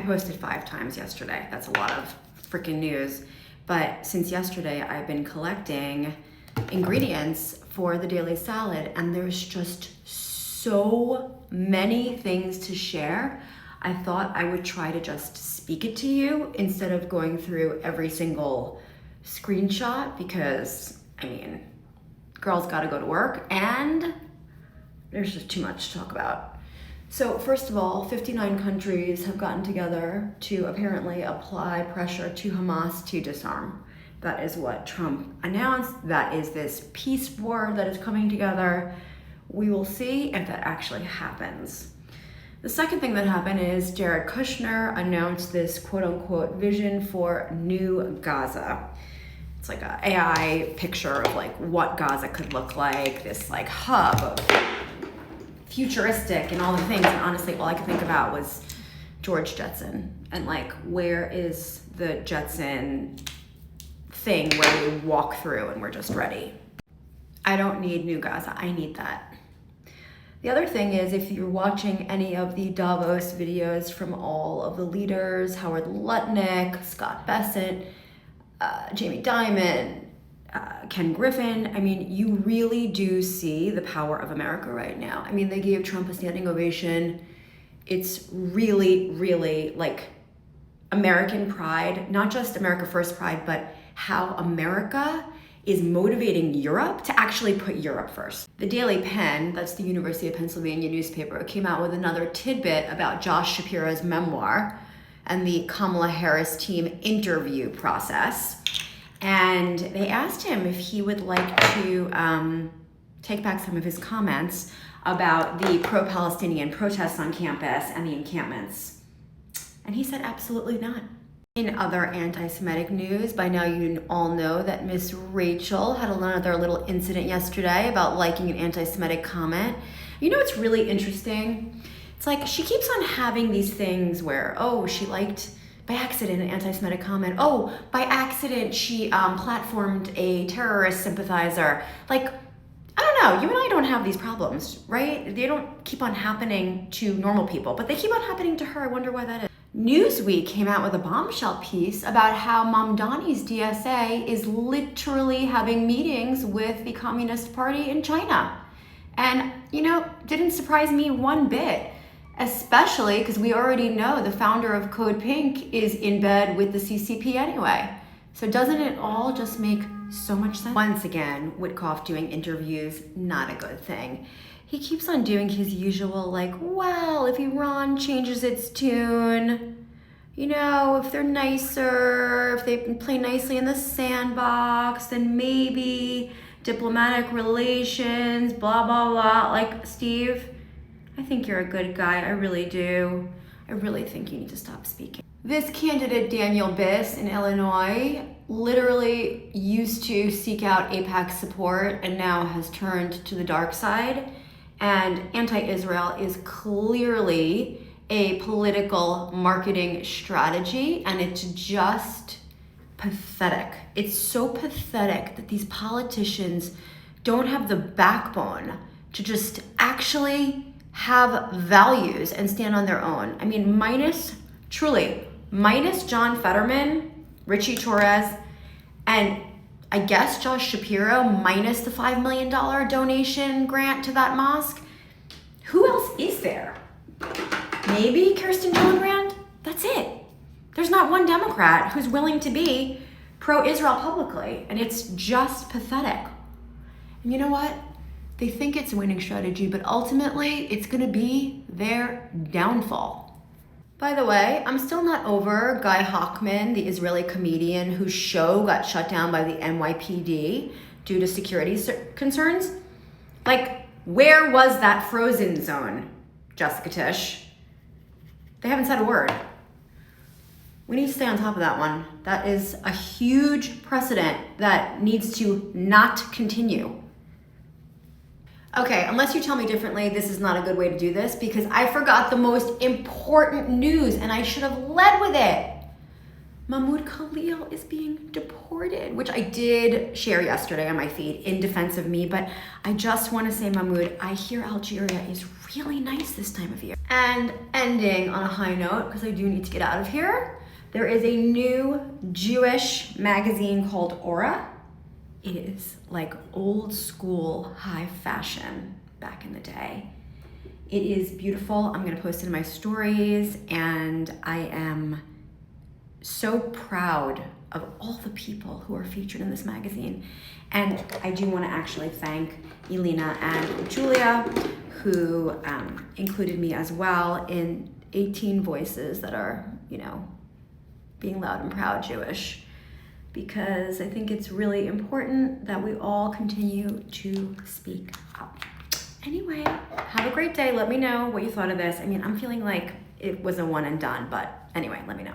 posted 5 times yesterday. That's a lot of freaking news. But since yesterday, I've been collecting ingredients for the daily salad, and there's just so many things to share. I thought I would try to just speak it to you instead of going through every single screenshot, because, I mean, girls gotta go to work and there's just too much to talk about. So first of all, 59 countries have gotten together to apparently apply pressure to Hamas to disarm. That is what Trump announced. That is this peace board that is coming together. We will see if that actually happens. The second thing that happened is Jared Kushner announced this quote-unquote vision for new Gaza. It's like an AI picture of like what Gaza could look like, this like hub of futuristic and all the things. And honestly, all I could think about was George Jetson and like, where is the Jetson thing where we walk through and we're just ready? I don't need new Gaza, I need that. The other thing is, if you're watching any of the Davos videos from all of the leaders, Howard Lutnick, Scott Bessent, Jamie Dimon, Ken Griffin, I mean, you really do see the power of America right now. I mean, they gave Trump a standing ovation. It's really, really like American pride, not just America First pride, but how America is motivating Europe to actually put Europe first. The Daily Pen, that's the University of Pennsylvania newspaper, came out with another tidbit about Josh Shapiro's memoir and the Kamala Harris team interview process. And they asked him if he would like to take back some of his comments about the pro-Palestinian protests on campus and the encampments. And he said absolutely not. In other anti-Semitic news, by now you all know that Miss Rachel had another little incident yesterday about liking an anti-Semitic comment. You know what's really interesting? It's like she keeps on having these things where, oh, she liked by accident an anti-Semitic comment. Oh, by accident she platformed a terrorist sympathizer. Like, I don't know, you and I don't have these problems, right? They don't keep on happening to normal people, but they keep on happening to her. I wonder why that is. Newsweek came out with a bombshell piece about how Mamdani's DSA is literally having meetings with the Communist Party in China. And, you know, didn't surprise me one bit, especially because we already know the founder of Code Pink is in bed with the CCP anyway. So doesn't it all just make so much sense? Once again, Witkoff doing interviews, not a good thing. He keeps on doing his usual, like, well, if Iran changes its tune, you know, if they're nicer, if they play nicely in the sandbox, then maybe diplomatic relations, blah, blah, blah. Like, Steve, I think you're a good guy. I really do. I really think you need to stop speaking. This candidate, Daniel Biss in Illinois, literally used to seek out AIPAC support and now has turned to the dark side. And anti-Israel is clearly a political marketing strategy, and it's just pathetic. It's so pathetic that these politicians don't have the backbone to just actually have values and stand on their own. I mean, minus John Fetterman, Richie Torres, and I guess Josh Shapiro, minus the $5 million donation grant to that mosque. Who else is there? Maybe Kirsten Gillibrand? That's it. There's not one Democrat who's willing to be pro-Israel publicly, and it's just pathetic. And you know what? They think it's a winning strategy, but ultimately it's gonna be their downfall. By the way, I'm still not over Guy Hochman, the Israeli comedian whose show got shut down by the NYPD due to security concerns. Like, where was that frozen zone, Jessica Tisch? They haven't said a word. We need to stay on top of that one. That is a huge precedent that needs to not continue. Okay, unless you tell me differently, this is not a good way to do this because I forgot the most important news and I should have led with it. Mahmoud Khalil is being deported, which I did share yesterday on my feed in defense of me, but I just want to say, Mahmoud, I hear Algeria is really nice this time of year. And ending on a high note, because I do need to get out of here, there is a new Jewish magazine called Aura. It is like old school high fashion back in the day. It is beautiful. I'm gonna post it in my stories, and I am so proud of all the people who are featured in this magazine. And I do want to actually thank Elena and Julia, who included me as well in 18 voices that are, you know, being loud and proud Jewish, because I think it's really important that we all continue to speak up. Anyway, have a great day. Let me know what you thought of this. I mean, I'm feeling like it was a one and done, but anyway, let me know.